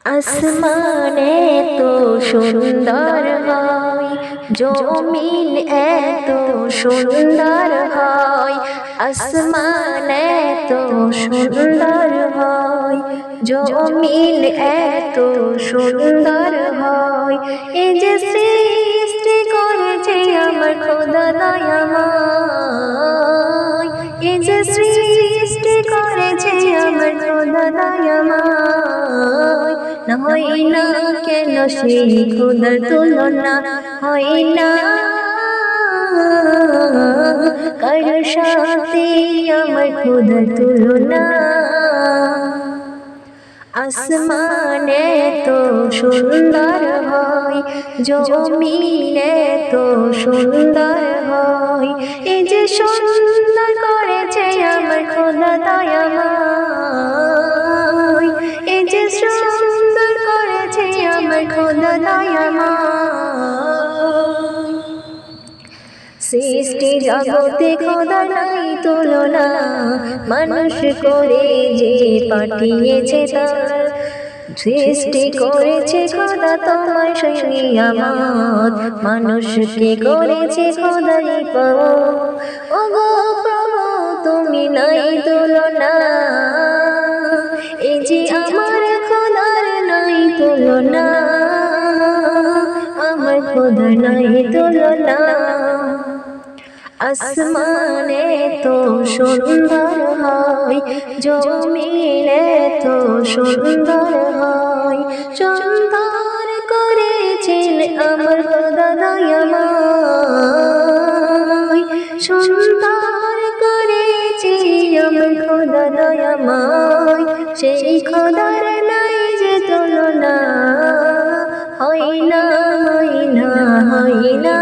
আসমানে তো সুন্দর হয়, জমিন এত সুন্দর হয়। আসমানে তো সুন্দর হয়, জমিন এত সুন্দর হয়। এই যে সৃষ্টি করেছে আমার খোদা দয়াময়, এই যে সৃষ্টি করেছে আমার খোদা দয়াময়। হয় না কেন সেই খোদার তুলনা, হয় না কারো সাথে আমার খোদার তুলনা। আসমানে তো সুন্দর হয়, জমিনে তো সুন্দর হয়। এই যে সুন্দর করেছে আমার খোদা দয়াময়, এই যে সুন্দর করেছে আমার খোদা দয়াময়। সৃষ্টি জগতে খোদা নাই তুলনা, মানুষ করে যে পাঠিয়েছে তার। সৃষ্টি করেছে খোদা তোমায় সেই নিয়ামত, মানুষকে করেছে খোদাই পাও। ওগো প্রভু তুমি নাই তুলনা, এই যে আমার খোদার নাই তুলনা, আমার খোদার নাই তুলনা। আসমানে তো সুন্দর হয়, জমিনে তো সুন্দর হয়। সুন্দর করেছেন আমার খোদা দয়াময়, সুন্দর করেছে আমার খোদা দয়াময়। সেই খোদার নাই যে তুলনা, হয় না হয় না হয় না।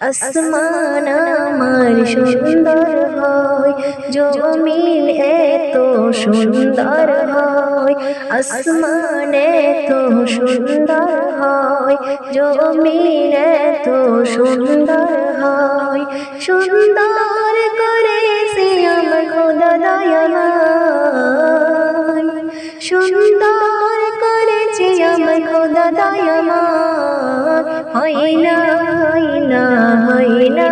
আসমান আমার সুন্দর হয়, জমিন এত সুন্দর হয়। আসমান এত সুন্দর হয়, জমিন এত সুন্দর হয়। সুন্দর করেছে আমার খোদা দয়াময়, সুন্দর করেছে আমার খোদা দয়াময়। হয় না হয় না হয় না।